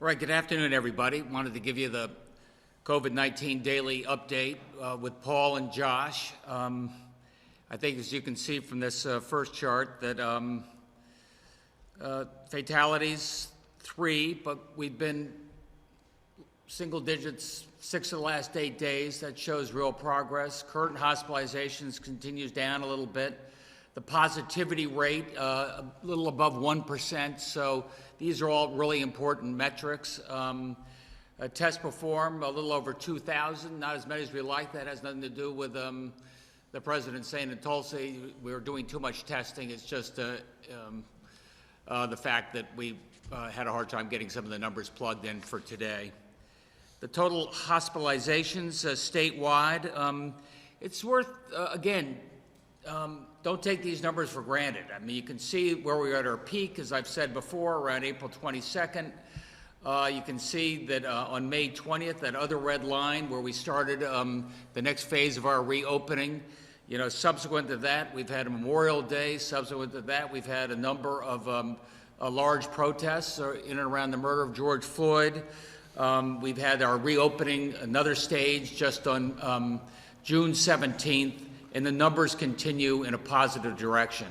All right, good afternoon, everybody. Wanted to give you the COVID-19 daily update with Paul and Josh. I think, as you can see from this first chart, that fatalities, 3, but we've been single digits 6 of the last 8 days. That shows real progress. Current hospitalizations continues down a little bit. The positivity rate, a little above 1%, so these are all really important metrics. A test performed, a little over 2,000, not as many as we like. That has nothing to do with the president saying in Tulsa we were doing too much testing. It's just the fact that we had a hard time getting some of the numbers plugged in for today. The total hospitalizations statewide, it's worth, again, don't take these numbers for granted. I mean, you can see where we are at our peak, as I've said before, around April 22nd. You can see that on May 20th, that other red line where we started the next phase of our reopening. You know, subsequent to that, we've had a Memorial Day. Subsequent to that, we've had a number of large protests in and around the murder of George Floyd. We've had our reopening, another stage, just on June 17th. And the numbers continue in a positive direction.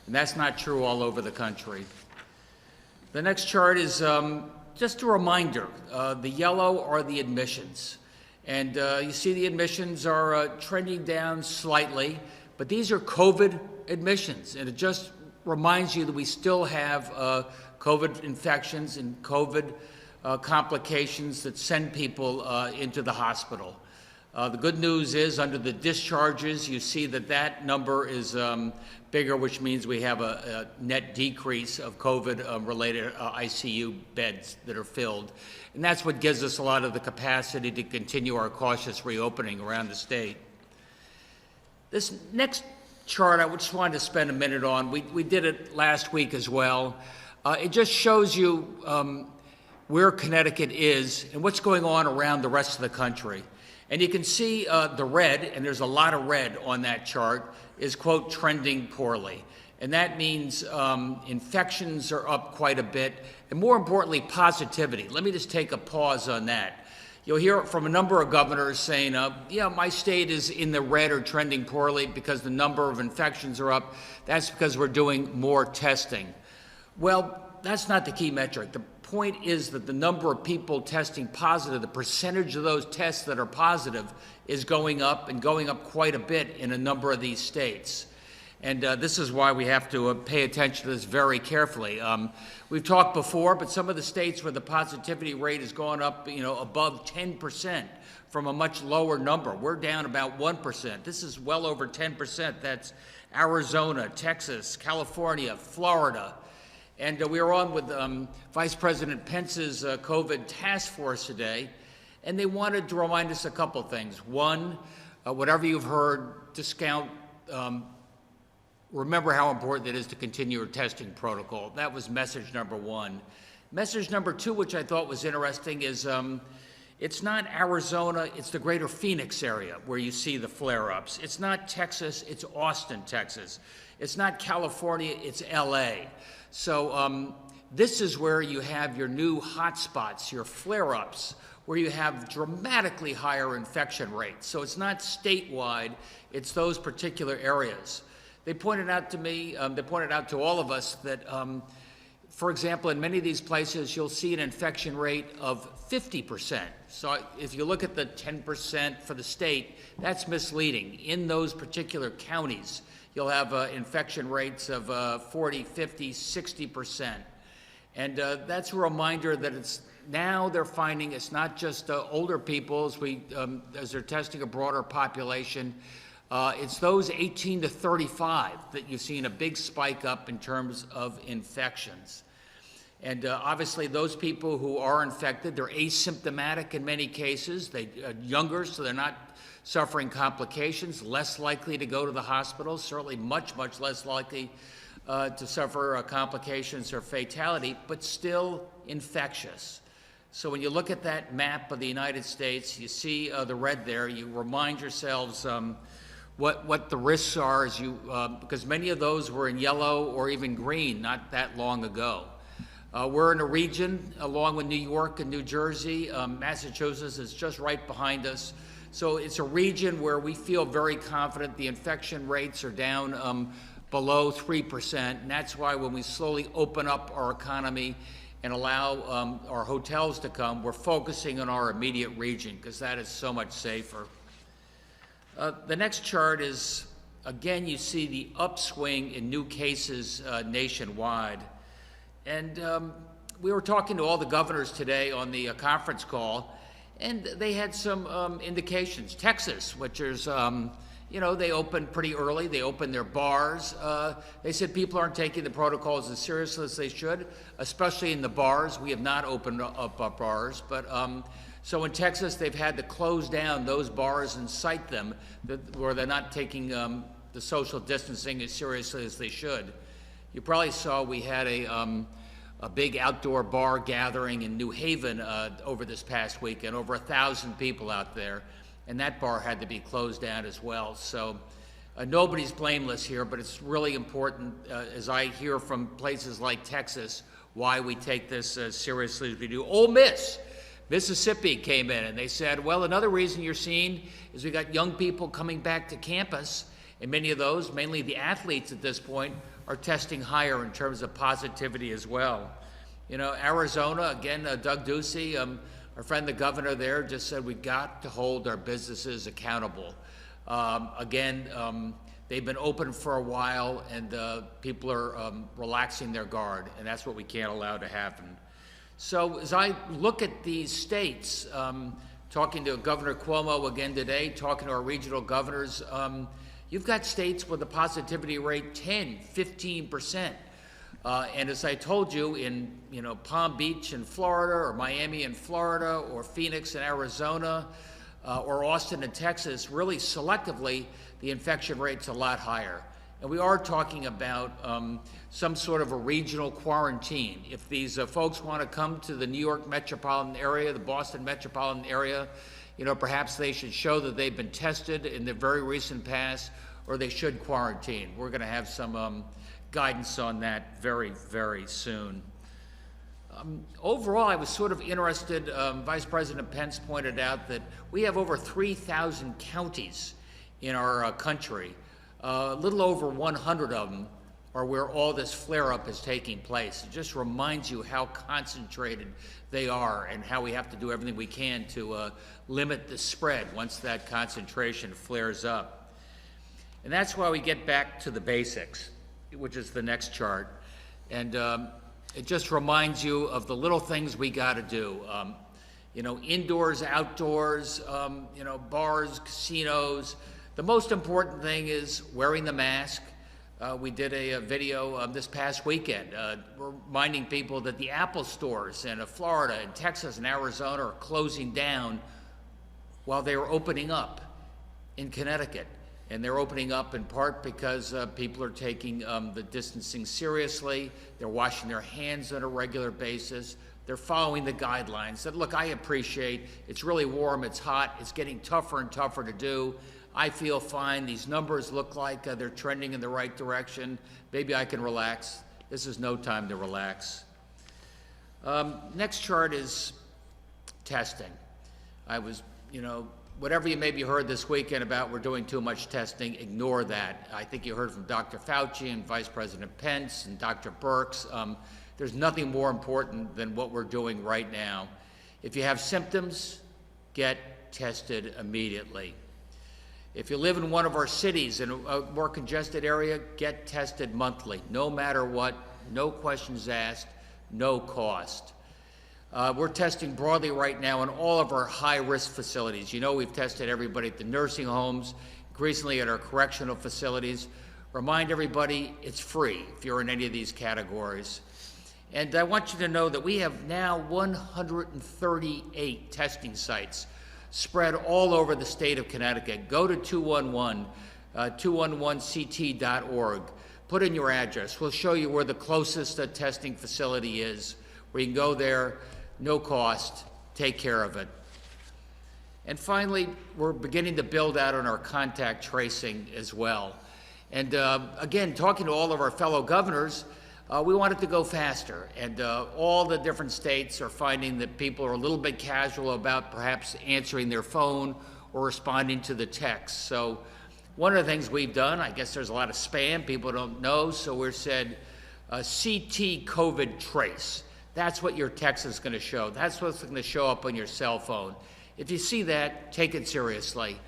And that's not true all over the country. The next chart is just a reminder. The yellow are the admissions. And you see the admissions are trending down slightly, but these are COVID admissions. And it just reminds you that we still have COVID infections and COVID complications that send people into the hospital. The good news is, under the discharges, you see that that number is bigger, which means we have a net decrease of COVID-related ICU beds that are filled. And that's what gives us a lot of the capacity to continue our cautious reopening around the state. This next chart I just wanted to spend a minute on. We did it last week as well. It just shows you where Connecticut is and what's going on around the rest of the country. And you can see the red, and there's a lot of red on that chart, is, quote, trending poorly. And that means infections are up quite a bit, and more importantly, positivity. Let me just take a pause on that. You'll hear from a number of governors saying, yeah, my state is in the red or trending poorly because the number of infections are up. That's because we're doing more testing. Well, that's not the key metric. The point is that the number of people testing positive, the percentage of those tests that are positive, is going up, and going up quite a bit in a number of these states. And this is why we have to pay attention to this very carefully. We've talked before, but some of the states where the positivity rate has gone up, above 10% from a much lower number. We're down about 1%. This is well over 10%. That's Arizona, Texas, California, Florida. And we were on with Vice President Pence's COVID task force today, and they wanted to remind us a couple things. One, whatever you've heard, discount, remember how important it is to continue your testing protocol. That was message number one. Message number two, which I thought was interesting, is it's not Arizona, it's the greater Phoenix area where you see the flare-ups. It's not Texas, it's Austin, Texas. It's not California, it's LA. So this is where you have your new hotspots, your flare-ups, where you have dramatically higher infection rates. So it's not statewide, it's those particular areas. They pointed out to me, they pointed out to all of us that, for example, in many of these places, you'll see an infection rate of 50%. So if you look at the 10% for the state, that's misleading. In those particular counties, you'll have infection rates of 40, 50, 60%. And that's a reminder that it's now they're finding it's not just older people as they're testing a broader population. It's those 18 to 35 that you've seen a big spike up in terms of infections. And obviously those people who are infected, they're asymptomatic in many cases. They're younger, so they're not suffering complications, less likely to go to the hospital, certainly much, much less likely to suffer complications or fatality, but still infectious. So when you look at that map of the United States, you see the red there, you remind yourselves what the risks are, because many of those were in yellow or even green not that long ago. We're in a region, along with New York and New Jersey. Massachusetts is just right behind us. So it's a region where we feel very confident. The infection rates are down below 3%, and that's why when we slowly open up our economy and allow our hotels to come, we're focusing on our immediate region, because that is so much safer. The next chart is, again, you see the upswing in new cases nationwide. And we were talking to all the governors today on the conference call, and they had some indications. Texas, which is, they opened pretty early. They opened their bars. They said people aren't taking the protocols as seriously as they should, especially in the bars. We have not opened up our bars. But so in Texas, they've had to close down those bars and cite them where they're not taking the social distancing as seriously as they should. You probably saw we had a big outdoor bar gathering in New Haven over this past weekend, over 1,000 people out there, and that bar had to be closed down as well. So nobody's blameless here, but it's really important, as I hear from places like Texas, why we take this as seriously as we do. Ole Miss, Mississippi came in and they said, well, another reason you're seeing is we got young people coming back to campus, and many of those, mainly the athletes at this point, are testing higher in terms of positivity as well. Arizona, again, Doug Ducey, our friend the governor there, just said we've got to hold our businesses accountable. They've been open for a while, and people are relaxing their guard, and that's what we can't allow to happen. So as I look at these states, talking to Governor Cuomo again today, talking to our regional governors, you've got states with a positivity rate 10, 15%. And as I told you, in Palm Beach in Florida, or Miami in Florida, or Phoenix in Arizona, or Austin in Texas, really selectively, the infection rate's a lot higher. And we are talking about some sort of a regional quarantine. If these folks want to come to the New York metropolitan area, the Boston metropolitan area, perhaps they should show that they've been tested in the very recent past, or they should quarantine. We're going to have some guidance on that very, very soon. Overall, I was sort of interested, Vice President Pence pointed out that we have over 3,000 counties in our country. A little over 100 of them are where all this flare-up is taking place. It just reminds you how concentrated they are and how we have to do everything we can to limit the spread once that concentration flares up. And that's why we get back to the basics, which is the next chart. And it just reminds you of the little things we got to do. Indoors, outdoors, bars, casinos. The most important thing is wearing the mask. We did a video this past weekend reminding people that the Apple stores in Florida and Texas and Arizona are closing down while they are opening up in Connecticut. And they're opening up in part because people are taking the distancing seriously. They're washing their hands on a regular basis. They're following the guidelines. That, look, I appreciate it's really warm, it's hot, it's getting tougher and tougher to do. I feel fine. These numbers look like they're trending in the right direction. Maybe I can relax. This is no time to relax. Next chart is testing. Whatever you maybe heard this weekend about we're doing too much testing, ignore that. I think you heard from Dr. Fauci and Vice President Pence and Dr. Birx. There's nothing more important than what we're doing right now. If you have symptoms, get tested immediately. If you live in one of our cities in a more congested area, get tested monthly, no matter what, no questions asked, no cost. We're testing broadly right now in all of our high-risk facilities. We've tested everybody at the nursing homes, increasingly at our correctional facilities. Remind everybody it's free if you're in any of these categories. And I want you to know that we have now 138 testing sites spread all over the state of Connecticut. Go to 211ct.org. Put in your address. We'll show you where the closest testing facility is, where you can go there, no cost, take care of it. And finally, we're beginning to build out on our contact tracing as well. And again, talking to all of our fellow governors, We want it to go faster, and all the different states are finding that people are a little bit casual about perhaps answering their phone or responding to the text. So one of the things we've done, I guess there's a lot of spam, people don't know, so we've said CT COVID trace. That's what your text is going to show. That's what's going to show up on your cell phone. If you see that, take it seriously.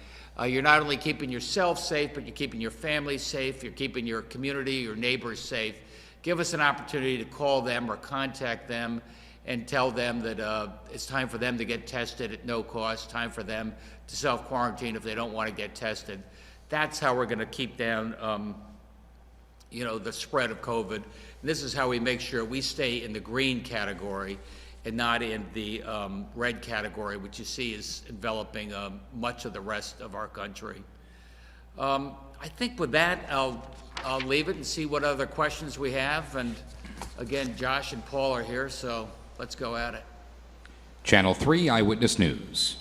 You're not only keeping yourself safe, but you're keeping your family safe, you're keeping your community, your neighbors safe. Give us an opportunity to call them or contact them and tell them that it's time for them to get tested at no cost, time for them to self-quarantine if they don't want to get tested. That's how we're going to keep down the spread of COVID. And this is how we make sure we stay in the green category and not in the red category, which you see is enveloping much of the rest of our country. I think with that, I'll leave it and see what other questions we have. And again, Josh and Paul are here, so let's go at it. Channel 3 Eyewitness News.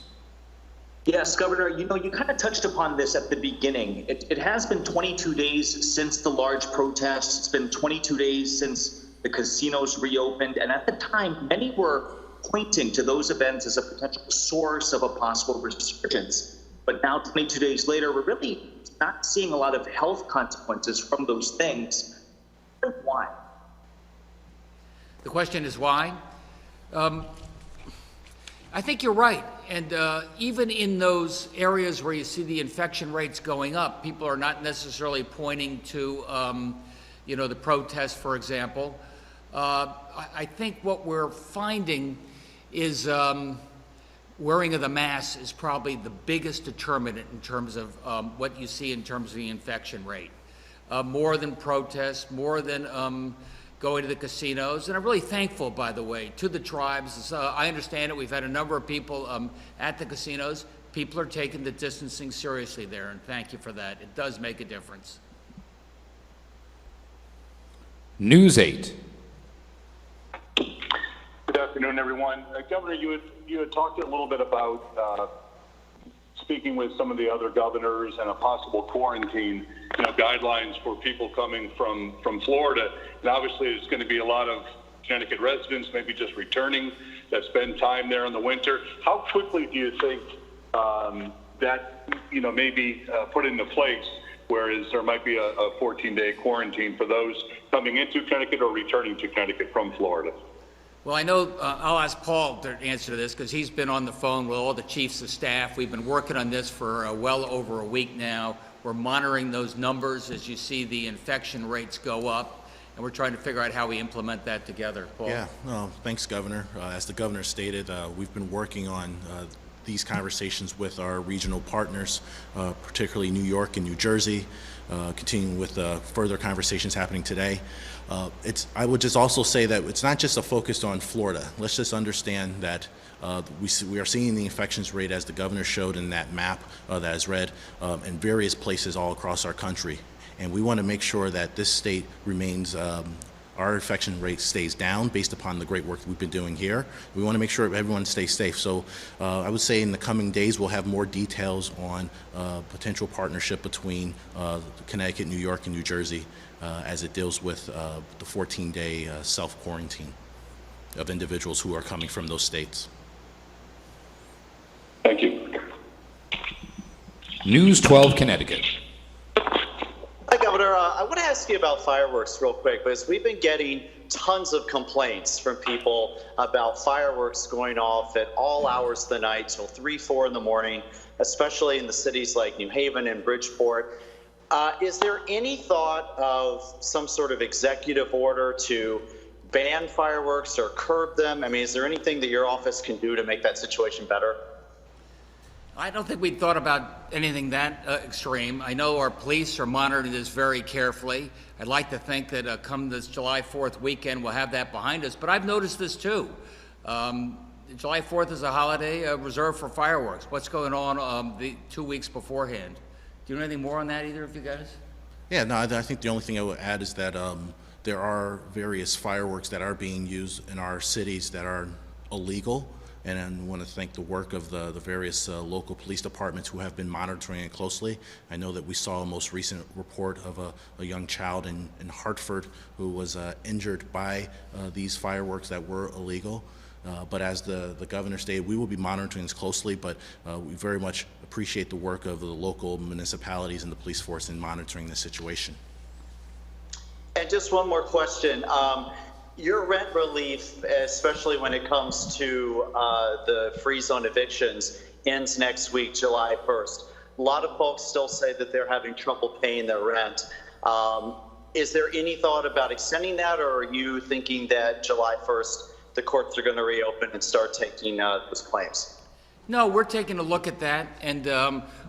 Yes, Governor, you kind of touched upon this at the beginning. It has been 22 days since the large protests. It's been 22 days since the casinos reopened. And at the time, many were pointing to those events as a potential source of a possible resurgence. But now, 22 days later, we're really not seeing a lot of health consequences from those things. Why? The question is why? I think you're right. And even in those areas where you see the infection rates going up, people are not necessarily pointing to, the protests, for example. I think what we're finding is wearing of the mask is probably the biggest determinant in terms of what you see in terms of the infection rate. More than protests, more than going to the casinos. And I'm really thankful, by the way, to the tribes. I understand it. We've had a number of people at the casinos. People are taking the distancing seriously there, and thank you for that. It does make a difference. News 8. Good afternoon, everyone. Governor, you had talked a little bit about speaking with some of the other governors and a possible quarantine, guidelines for people coming from Florida. And obviously, there's going to be a lot of Connecticut residents, maybe just returning, that spend time there in the winter. How quickly do you think that may be put into place? Whereas there might be a 14-day quarantine for those coming into Connecticut or returning to Connecticut from Florida. Well, I know I'll ask Paul to answer this because he's been on the phone with all the chiefs of staff. We've been working on this for well over a week now. We're monitoring those numbers as you see the infection rates go up, and we're trying to figure out how we implement that together. Paul? Yeah, thanks, Governor. As the Governor stated, we've been working on these conversations with our regional partners, particularly New York and New Jersey, continuing with further conversations happening today. I would just also say that it's not just a focus on Florida. Let's just understand that we are seeing the infections rate, as the Governor showed in that map that is read, in various places all across our country. And we want to make sure that this state remains our infection rate stays down based upon the great work we've been doing here. We want to make sure everyone stays safe. So I would say in the coming days we'll have more details on potential partnership between Connecticut, New York, and New Jersey as it deals with the 14-day self-quarantine of individuals who are coming from those states. Thank you. News 12 Connecticut. Hi, Governor. I want to ask you about fireworks real quick, because we've been getting tons of complaints from people about fireworks going off at all hours of the night till 3, 4 in the morning, especially in the cities like New Haven and Bridgeport. Is there any thought of some sort of executive order to ban fireworks or curb them? I mean, is there anything that your office can do to make that situation better? I don't think we'd thought about anything that extreme. I know our police are monitoring this very carefully. I'd like to think that come this July 4th weekend, we'll have that behind us. But I've noticed this too. July 4th is a holiday reserved for fireworks. What's going on the 2 weeks beforehand? Do you know anything more on that, either of you guys? Yeah, no, I think the only thing I would add is that there are various fireworks that are being used in our cities that are illegal. And I want to thank the work of the various local police departments who have been monitoring it closely. I know that we saw a most recent report of a young child in Hartford who was injured by these fireworks that were illegal. But as the governor stated, we will be monitoring this closely, but we very much appreciate the work of the local municipalities and the police force in monitoring the situation. And just one more question. Your rent relief, especially when it comes to the free zone evictions, ends next week, July 1st. A lot of folks still say that they're having trouble paying their rent. Is there any thought about extending that, or are you thinking that July 1st the courts are going to reopen and start taking those claims? No, we're taking a look at that, and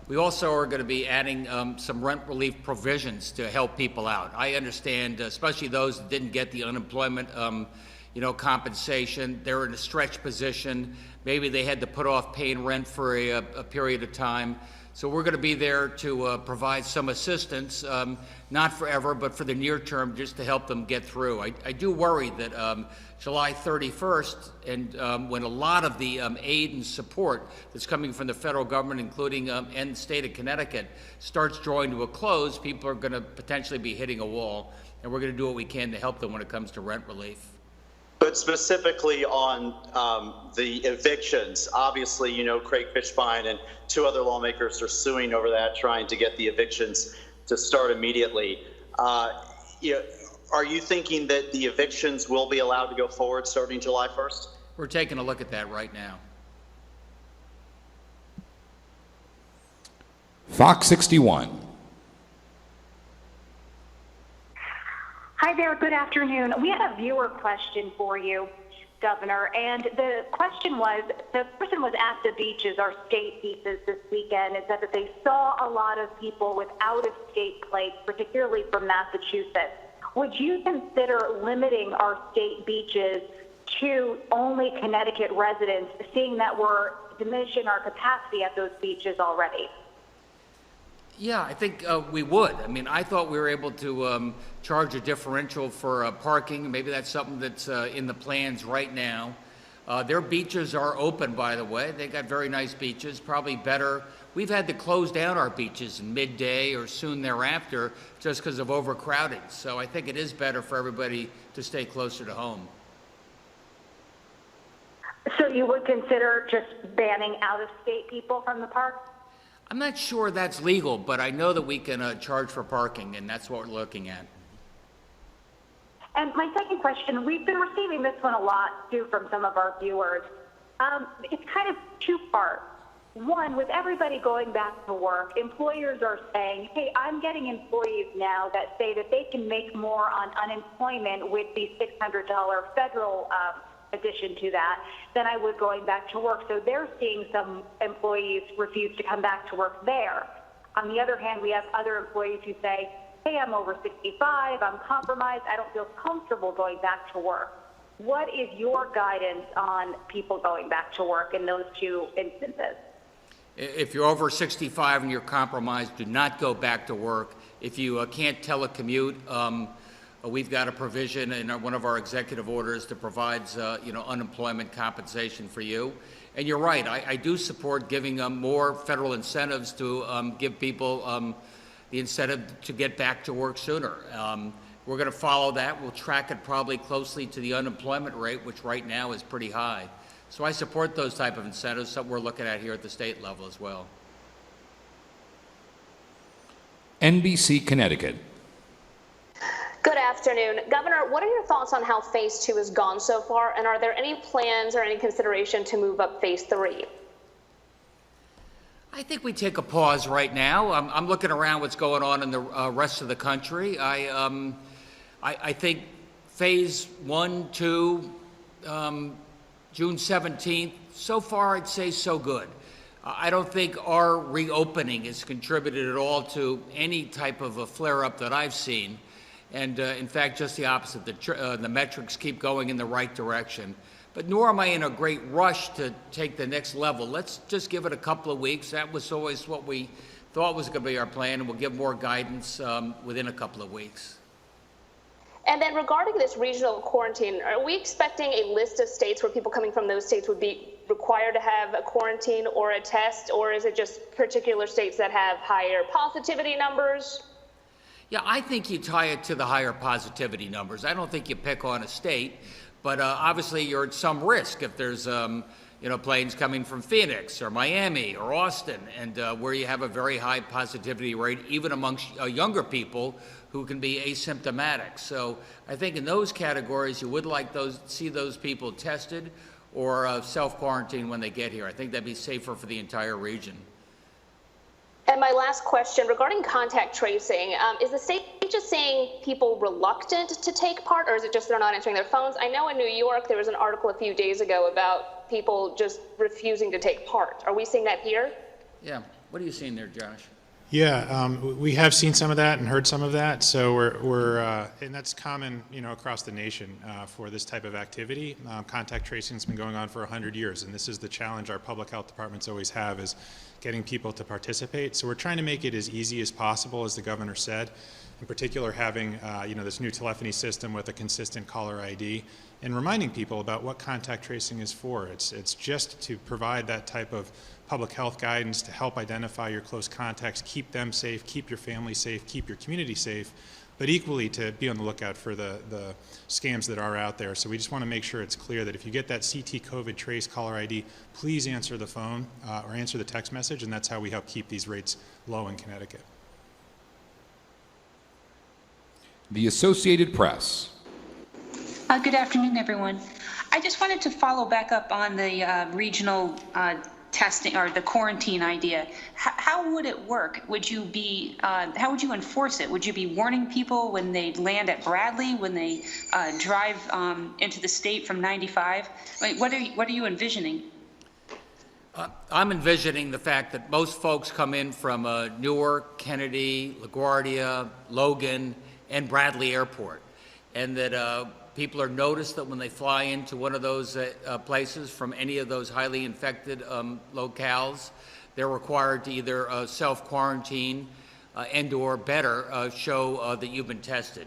we also are going to be adding some rent relief provisions to help people out. I understand, especially those that didn't get the unemployment, compensation. They're in a stretched position. Maybe they had to put off paying rent for a period of time. So we're going to be there to provide some assistance, not forever, but for the near term, just to help them get through. I do worry that July 31st, and when a lot of the aid and support that's coming from the federal government, including and the state of Connecticut, starts drawing to a close, people are going to potentially be hitting a wall, and we're going to do what we can to help them when it comes to rent relief. But specifically on the evictions, obviously, Craig Fishbein and two other lawmakers are suing over that, trying to get the evictions to start immediately. Are you thinking that the evictions will be allowed to go forward starting July 1st? We're taking a look at that right now. Fox 61. Hi there, good afternoon. We had a viewer question for you, Governor, and the question was, the person was at the beaches, our state beaches this weekend, and said that they saw a lot of people with out-of-state plates, particularly from Massachusetts. Would you consider limiting our state beaches to only Connecticut residents, seeing that we're diminishing our capacity at those beaches already? Yeah, I think we would. I mean, I thought we were able to charge a differential for parking. Maybe that's something that's in the plans right now. Their beaches are open, by the way. They got very nice beaches, probably better. We've had to close down our beaches in midday or soon thereafter just because of overcrowding. So I think it is better for everybody to stay closer to home. So you would consider just banning out-of-state people from the park? I'm not sure that's legal, but I know that we can charge for parking, and that's what we're looking at. And my second question, we've been receiving this one a lot, too, from some of our viewers. It's kind of two-part. One, with everybody going back to work, employers are saying, hey, I'm getting employees now that say that they can make more on unemployment with the $600 federal addition to that than I would going back to work. So they're seeing some employees refuse to come back to work there. On the other hand, we have other employees who say, hey, I'm over 65, I'm compromised, I don't feel comfortable going back to work. What is your guidance on people going back to work in those two instances? If you're over 65 and you're compromised, do not go back to work. If you can't telecommute, we've got a provision in one of our executive orders that provides, unemployment compensation for you. And you're right, I do support giving more federal incentives to give people the incentive to get back to work sooner. We're going to follow that. We'll track it probably closely to the unemployment rate, which right now is pretty high. So I support those type of incentives, something we're looking at here at the state level as well. NBC Connecticut. Good afternoon. Governor, what are your thoughts on how Phase 2 has gone so far, and are there any plans or any consideration to move up Phase 3? I think we take a pause right now. I'm looking around what's going on in the rest of the country. I think Phase 1, 2, June 17th, so far I'd say so good. I don't think our reopening has contributed at all to any type of a flare-up that I've seen. And in fact, just the opposite. The metrics keep going in the right direction. But nor am I in a great rush to take the next level. Let's just give it a couple of weeks. That was always what we thought was going to be our plan, and we'll give more guidance within a couple of weeks. And then regarding this regional quarantine, are we expecting a list of states where people coming from those states would be required to have a quarantine or a test, or is it just particular states that have higher positivity numbers? Yeah, I think you tie it to the higher positivity numbers. I don't think you pick on a state, but obviously you're at some risk if there's planes coming from Phoenix or Miami or Austin, and where you have a very high positivity rate, even amongst younger people who can be asymptomatic. So I think in those categories, you would like see those people tested or self-quarantine when they get here. I think that'd be safer for the entire region. And my last question regarding contact tracing, is the state just saying people reluctant to take part, or is it just they're not answering their phones? I know in New York there was an article a few days ago about people just refusing to take part. Are we seeing that here? Yeah. What are you seeing there, Josh? Yeah, we have seen some of that and heard some of that. So and that's common, across the nation for this type of activity. Contact tracing has been going on for 100 years, and this is the challenge our public health departments always have, is getting people to participate. So we're trying to make it as easy as possible, as the governor said. In particular, having this new telephony system with a consistent caller ID, and reminding people about what contact tracing is for. It's just to provide that type of public health guidance to help identify your close contacts, keep them safe, keep your family safe, keep your community safe, but equally to be on the lookout for the scams that are out there. So we just want to make sure it's clear that if you get that CT COVID trace caller ID, please answer the phone or answer the text message, and that's how we help keep these rates low in Connecticut. The Associated Press. Good afternoon, everyone. I just wanted to follow back up on the regional testing or the quarantine idea. How would it work? Would you be, how would you enforce it? Would you be warning people when they land at Bradley, when they drive into the state from 95? Like, what are you envisioning? I'm envisioning the fact that most folks come in from Newark, Kennedy, LaGuardia, Logan, and Bradley Airport, and that people are noticed that when they fly into one of those places from any of those highly infected locales, they're required to either self-quarantine and or better show that you've been tested.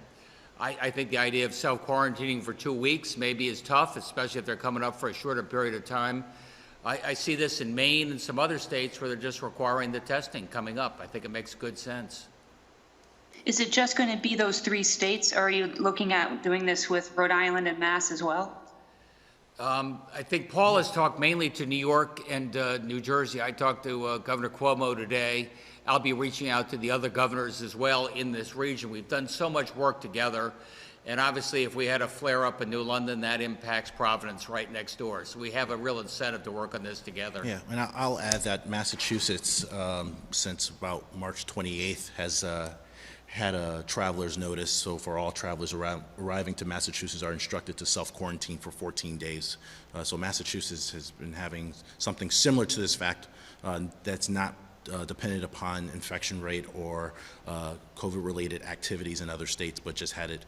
I think the idea of self-quarantining for 2 weeks maybe is tough, especially if they're coming up for a shorter period of time. I see this in Maine and some other states where they're just requiring the testing coming up. I think it makes good sense. Is it just going to be those 3 states, or are you looking at doing this with Rhode Island and Mass as well? I think Paul has talked mainly to New York and New Jersey. I talked to Governor Cuomo today. I'll be reaching out to the other governors as well in this region. We've done so much work together, and obviously if we had a flare-up in New London, that impacts Providence right next door. So we have a real incentive to work on this together. Yeah, and I'll add that Massachusetts, since about March 28th, has had a traveler's notice, so for all travelers arriving to Massachusetts are instructed to self-quarantine for 14 days. So Massachusetts has been having something similar to this fact that's not dependent upon infection rate or COVID-related activities in other states, but just had it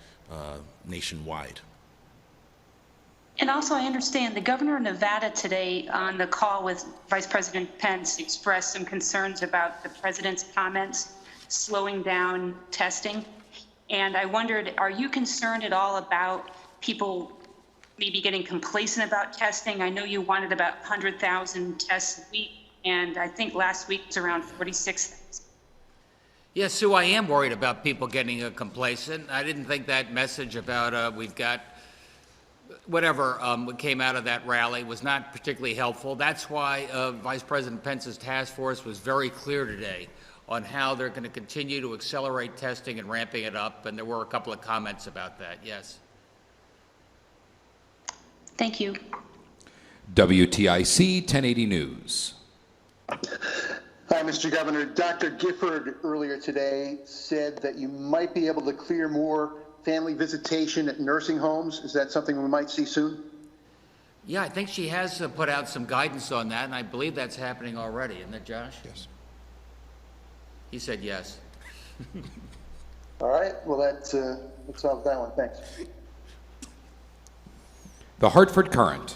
nationwide. And also, I understand the governor of Nevada today on the call with Vice President Pence expressed some concerns about the president's comments slowing down testing. And I wondered, are you concerned at all about people maybe getting complacent about testing? I know you wanted about 100,000 tests a week, and I think last week was around 46,000. Yes, Sue, I am worried about people getting complacent. I didn't think that message about we've got whatever came out of that rally was not particularly helpful. That's why Vice President Pence's task force was very clear today on how they're going to continue to accelerate testing and ramping it up, and there were a couple of comments about that, yes. Thank you. WTIC 1080 News. Hi, Mr. Governor. Dr. Gifford earlier today said that you might be able to clear more family visitation at nursing homes. Is that something we might see soon? Yeah, I think she has put out some guidance on that, and I believe that's happening already, isn't it, Josh? Yes. He said yes. All right. Well, that's solves that one. Thanks. The Hartford Courant.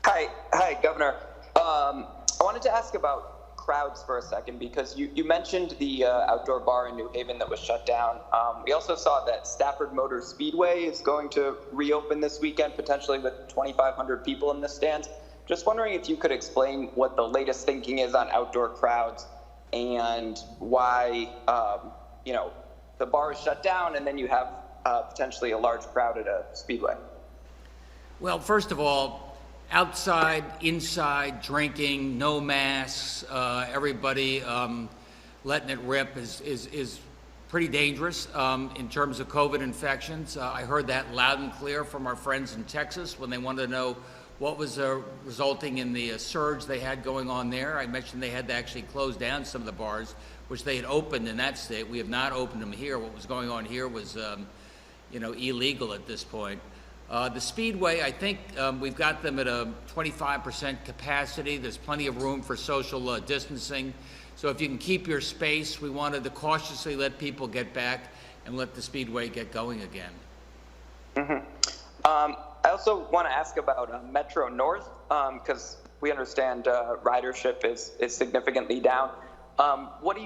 Hi, Governor. I wanted to ask about crowds for a second, because you mentioned the outdoor bar in New Haven that was shut down. We also saw that Stafford Motor Speedway is going to reopen this weekend, potentially with 2,500 people in the stands. Just wondering if you could explain what the latest thinking is on outdoor crowds and why, the bar is shut down and then you have potentially a large crowd at a speedway. Well, first of all, outside, inside, drinking, no masks, everybody letting it rip is pretty dangerous in terms of COVID infections. I heard that loud and clear from our friends in Texas when they wanted to know what was resulting in the surge they had going on there. I mentioned they had to actually close down some of the bars, which they had opened in that state. We have not opened them here. What was going on here was, illegal at this point. The Speedway, I think we've got them at a 25% capacity. There's plenty of room for social distancing. So if you can keep your space, we wanted to cautiously let people get back and let the Speedway get going again. Mm-hmm. I also want to ask about Metro North, because we understand ridership is significantly down. What is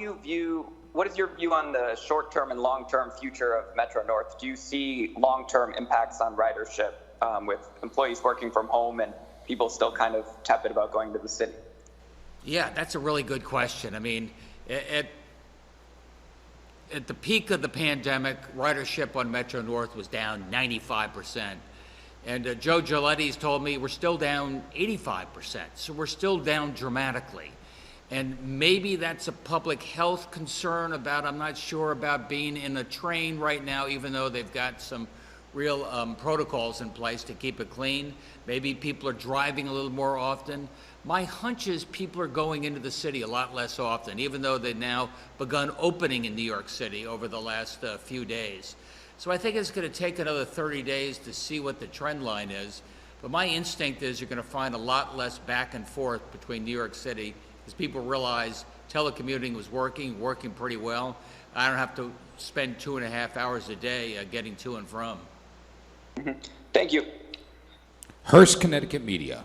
your view on the short-term and long-term future of Metro North? Do you see long-term impacts on ridership with employees working from home and people still kind of tepid about going to the city? Yeah, that's a really good question. I mean, at the peak of the pandemic, ridership on Metro North was down 95%. And Joe Giletti's told me we're still down 85%. So we're still down dramatically. And maybe that's a public health concern I'm not sure about being in a train right now, even though they've got some real protocols in place to keep it clean. Maybe people are driving a little more often. My hunch is people are going into the city a lot less often, even though they've now begun opening in New York City over the last few days. So I think it's going to take another 30 days to see what the trend line is. But my instinct is you're going to find a lot less back and forth between New York City as people realize telecommuting was working pretty well. I don't have to spend 2.5 hours a day getting to and from. Mm-hmm. Thank you. Hearst, Connecticut Media.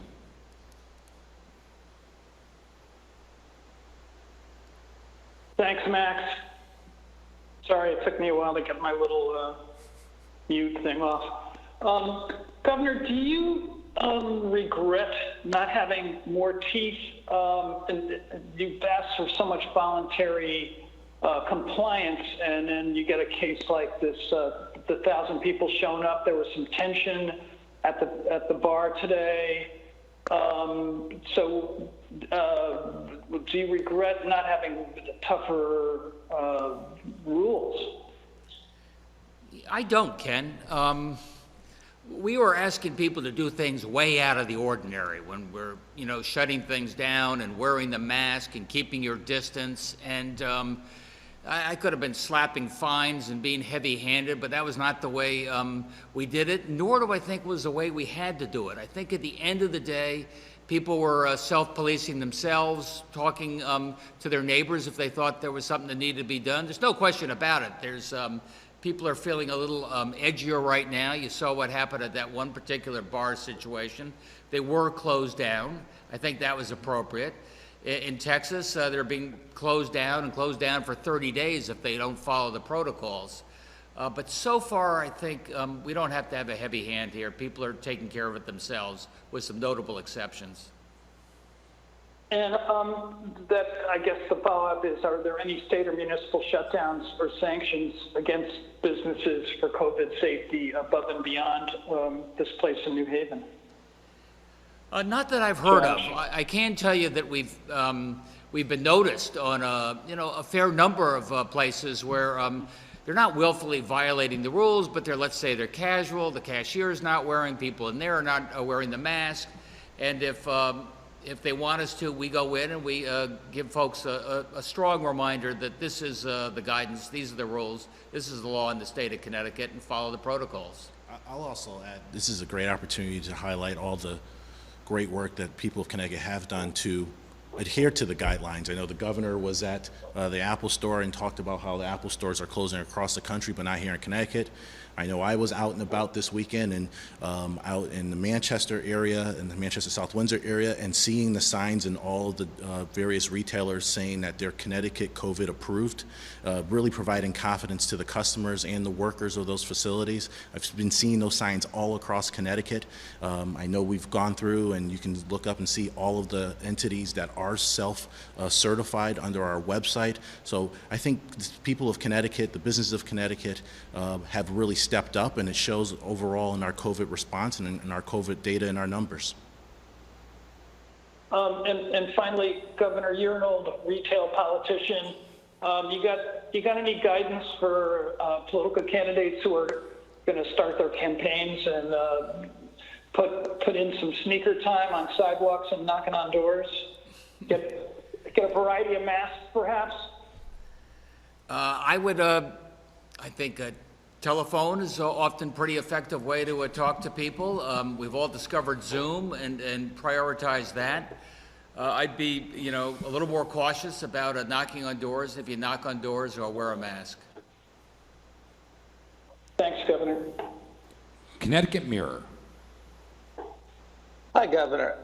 Thanks, Max. Sorry, it took me a while to get my little mute thing off. Governor, do you regret not having more teeth? And you've asked for so much voluntary compliance, and then you get a case like this, the 1,000 people showing up. There was some tension at the bar today. So do you regret not having tougher rules? I don't, Ken. We were asking people to do things way out of the ordinary when we're, shutting things down and wearing the mask and keeping your distance. And I could have been slapping fines and being heavy-handed, but that was not the way we did it, nor do I think was the way we had to do it. I think at the end of the day, people were self-policing themselves, talking to their neighbors if they thought there was something that needed to be done. There's no question about it. There's people are feeling a little edgier right now. You saw what happened at that one particular bar situation. They were closed down. I think that was appropriate. In Texas, they're being closed down for 30 days if they don't follow the protocols. But so far, I think we don't have to have a heavy hand here. People are taking care of it themselves, with some notable exceptions. And that, I guess the follow-up is, are there any state or municipal shutdowns or sanctions against businesses for COVID safety above and beyond this place in New Haven? Not that I've heard of. I can tell you that we've been noticed on a fair number of places where they're not willfully violating the rules, but let's say they're casual. The cashier's not wearing, people in there are not wearing the mask, and if they want us to, we go in and we give folks a strong reminder that this is the guidance, these are the rules, this is the law in the state of Connecticut, and follow the protocols. I'll also add, this is a great opportunity to highlight all the great work that people of Connecticut have done to adhere to the guidelines. I know the governor was at the Apple store and talked about how the Apple stores are closing across the country, but not here in Connecticut. I know I was out and about this weekend and out in the Manchester area, in the Manchester South Windsor area, and seeing the signs in all of the various retailers saying that they're Connecticut COVID approved, really providing confidence to the customers and the workers of those facilities. I've been seeing those signs all across Connecticut. I know we've gone through, and you can look up and see all of the entities that are self-certified under our website. So I think the people of Connecticut, the businesses of Connecticut, have really stepped up, and it shows overall in our COVID response and in our COVID data and our numbers. And finally, Governor, you're an old retail politician. You got any guidance for political candidates who are going to start their campaigns and put in some sneaker time on sidewalks and knocking on doors? Get a variety of masks, perhaps? I would, I think telephone is often a pretty effective way to talk to people. We've all discovered Zoom and prioritize that. I'd be, a little more cautious about knocking on doors. If you knock on doors, or wear a mask. Thanks, Governor. Connecticut Mirror. Hi, Governor.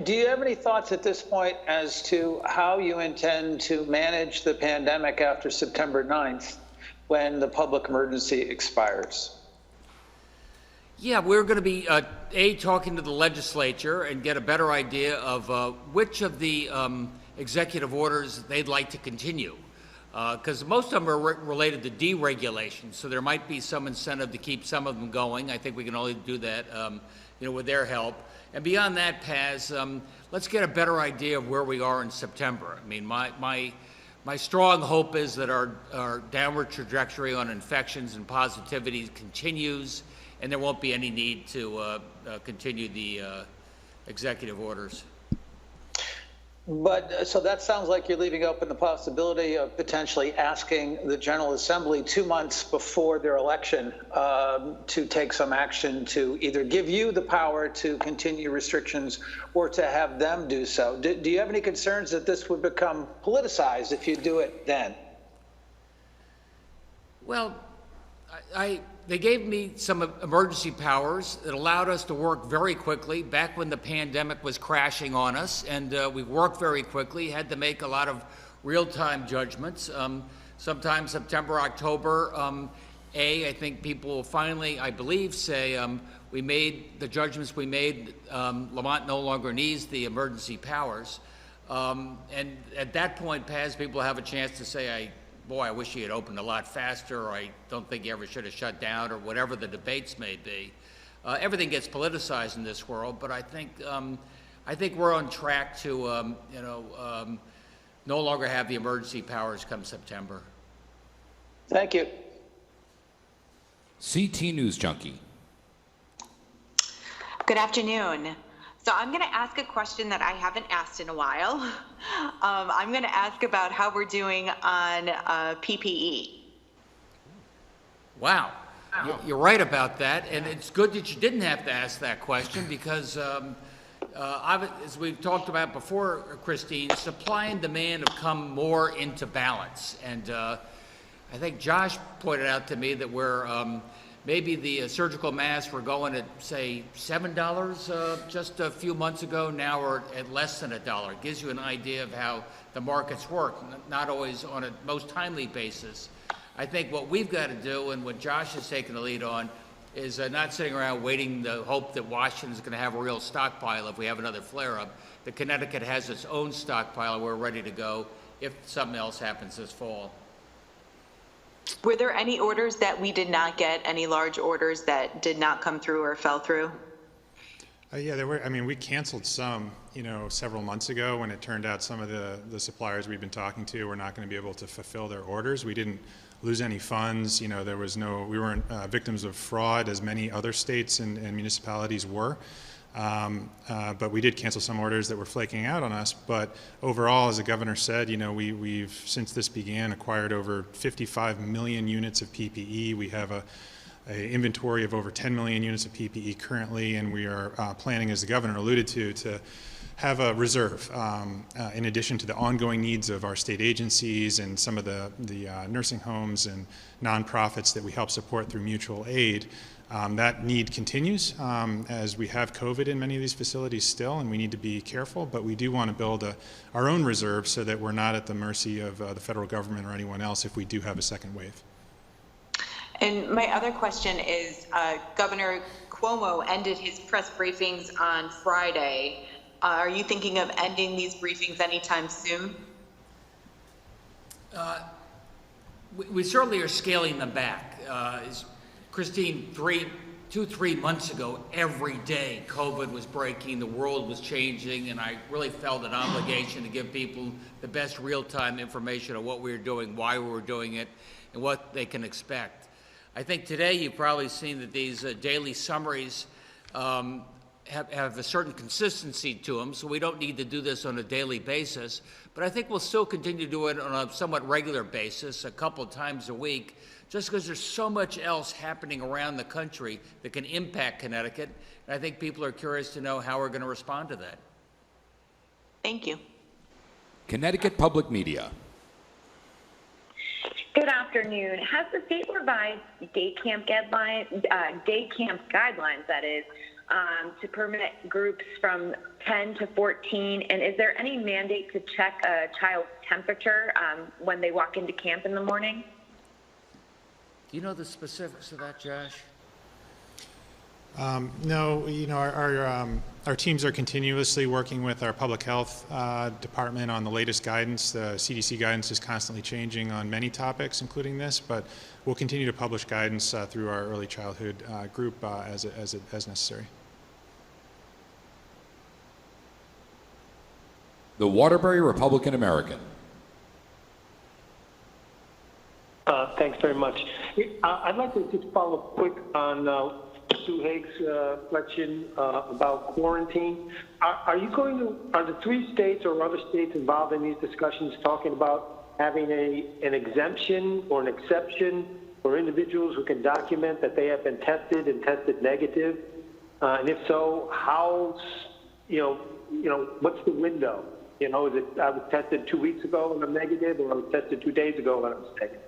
Do you have any thoughts at this point as to how you intend to manage the pandemic after September 9th when the public emergency expires? Yeah, we're going to be, talking to the legislature and get a better idea of which of the executive orders they'd like to continue. Because most of them are related to deregulation, so there might be some incentive to keep some of them going. I think we can only do that, with their help. And beyond that, Paz, let's get a better idea of where we are in September. I mean, my strong hope is that our downward trajectory on infections and positivity continues, and there won't be any need to continue the executive orders. But so that sounds like you're leaving open the possibility of potentially asking the General Assembly 2 months before their election to take some action to either give you the power to continue restrictions or to have them do so. Do you have any concerns that this would become politicized if you do it then? Well, they gave me some emergency powers that allowed us to work very quickly back when the pandemic was crashing on us, and we worked very quickly, had to make a lot of real-time judgments. Sometime September, October, I think people will finally, I believe, say we made the judgments we made. Lamont no longer needs the emergency powers. And at that point, Paz, people have a chance to say, boy, I wish he had opened a lot faster, or I don't think he ever should have shut down, or whatever the debates may be. Everything gets politicized in this world, but I think we're on track to, no longer have the emergency powers come September. Thank you. CT News Junkie. Good afternoon. So I'm going to ask a question that I haven't asked in a while. I'm going to ask about how we're doing on PPE. Wow. You're right about that, and it's good that you didn't have to ask that question because, as we've talked about before, Christine, supply and demand have come more into balance. And I think Josh pointed out to me that we're maybe the surgical masks were going at, say, $7 just a few months ago. Now we're at less than $1. It gives you an idea of how the markets work, not always on a most timely basis. I think what we've got to do, and what Josh has taken the lead on, is not sitting around waiting to hope that Washington's going to have a real stockpile if we have another flare-up. The Connecticut has its own stockpile. We're ready to go if something else happens this fall. Were there any orders that we did not get, any large orders that did not come through or fell through? Yeah, there were. I mean, we canceled some, several months ago when it turned out some of the suppliers we've been talking to were not going to be able to fulfill their orders. We didn't lose any funds. We weren't victims of fraud as many other states and municipalities were. But we did cancel some orders that were flaking out on us. But overall, as the governor said, we've since this began acquired over 55 million units of PPE. We have an inventory of over 10 million units of PPE currently, and we are planning, as the governor alluded to have a reserve in addition to the ongoing needs of our state agencies and some of the nursing homes and nonprofits that we help support through mutual aid. That need continues as we have COVID in many of these facilities still, and we need to be careful, but we do want to build our own reserve so that we're not at the mercy of the federal government or anyone else if we do have a second wave. And my other question is, Governor Cuomo ended his press briefings on Friday. Are you thinking of ending these briefings anytime soon? We certainly are scaling them back. Christine, 3 months ago, every day COVID was breaking, the world was changing, and I really felt an obligation to give people the best real-time information on what we were doing, why we were doing it, and what they can expect. I think today you've probably seen that these daily summaries have a certain consistency to them, so we don't need to do this on a daily basis. But I think we'll still continue to do it on a somewhat regular basis, a couple times a week, just because there's so much else happening around the country that can impact Connecticut. And I think people are curious to know how we're going to respond to that. Thank you. Connecticut Public Media. Good afternoon. Has the state revised day camp guidelines, that is, to permit groups from 10 to 14? And is there any mandate to check a child's temperature when they walk into camp in the morning? Do you know the specifics of that, Josh? No, you know, our teams are continuously working with our public health department on the latest guidance. The CDC guidance is constantly changing on many topics, including this, but we'll continue to publish guidance through our early childhood group as necessary. The Waterbury Republican American. Thanks very much. I'd like to just follow up quick on Sue Haig's question about quarantine. Are the 3 states or other states involved in these discussions talking about having an exemption or an exception for individuals who can document that they have been tested and tested negative? And if so, how, what's the window? Is it I was tested 2 weeks ago and I'm negative, or I was tested 2 days ago and I was negative?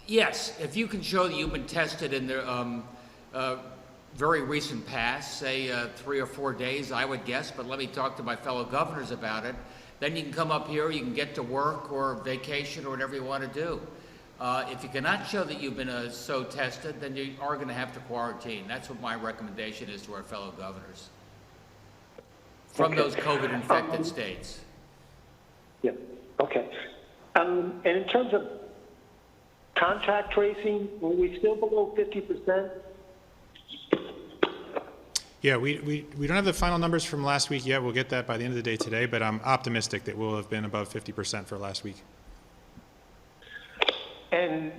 Yes, if you can show that you've been tested in the very recent past, say 3 or 4 days, I would guess, but let me talk to my fellow governors about it. Then you can come up here, you can get to work or vacation or whatever you want to do. If you cannot show that you've been so tested, then you are going to have to quarantine. That's what my recommendation is to our fellow governors from those COVID-infected states. Yeah, okay. And in terms of contact tracing, were we still below 50%? Yeah, we don't have the final numbers from last week yet. We'll get that by the end of the day today, but I'm optimistic that we'll have been above 50% for last week. And,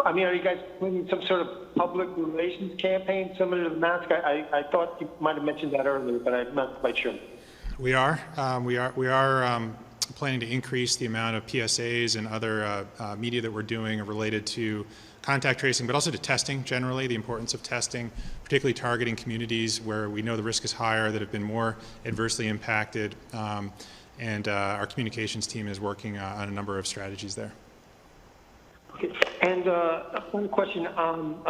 I mean, are you guys planning some sort of public relations campaign similar to the mask? I thought you might have mentioned that earlier, but I'm not quite sure. We are planning to increase the amount of PSAs and other media that we're doing related to contact tracing, but also to testing generally, the importance of testing, particularly targeting communities where we know the risk is higher, that have been more adversely impacted, and our communications team is working on a number of strategies there. Okay. And a final question on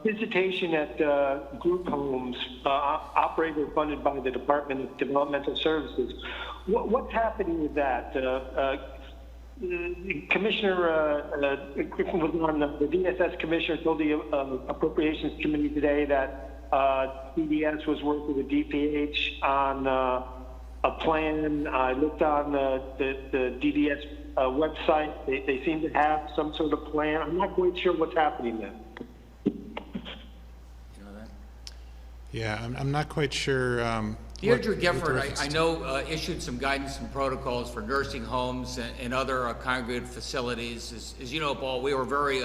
visitation at group homes operated or funded by the Department of Developmental Services. What's happening with that? Commissioner Griffin was on the DSS commissioner told the Appropriations Committee today that DDS was working with DPH on a plan. I looked on the DDS website. They seem to have some sort of plan. I'm not quite sure what's happening there. You know that? Yeah, I'm not quite sure. Deirdre Gifford, I know, issued some guidance and protocols for nursing homes and other congregate facilities. As you know, Paul, we were very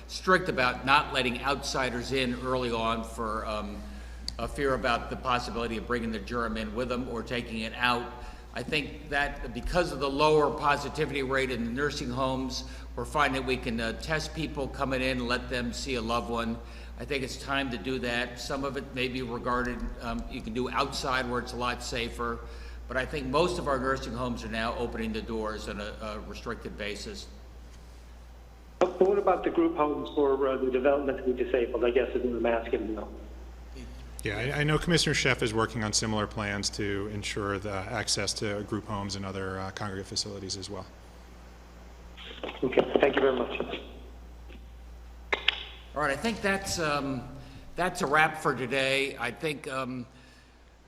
strict about not letting outsiders in early on for a fear about the possibility of bringing the germ in with them or taking it out. I think that because of the lower positivity rate in the nursing homes, we're finding that we can test people coming in and let them see a loved one. I think it's time to do that. Some of it may be regarded, you can do outside where it's a lot safer, but I think most of our nursing homes are now opening the doors on a restricted basis. But what about the group homes for the developmentally disabled? I guess is in the masking bill. Yeah, I know Commissioner Sheff is working on similar plans to ensure the access to group homes and other congregate facilities as well. Okay, thank you very much. All right, I think that's a wrap for today. I think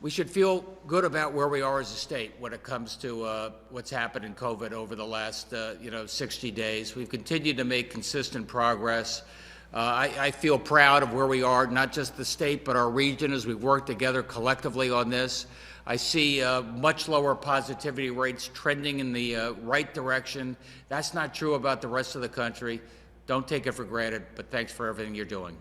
we should feel good about where we are as a state when it comes to what's happened in COVID over the last 60 days. We've continued to make consistent progress. I feel proud of where we are, not just the state, but our region as we work together collectively on this. I see much lower positivity rates trending in the right direction. That's not true about the rest of the country. Don't take it for granted, but thanks for everything you're doing.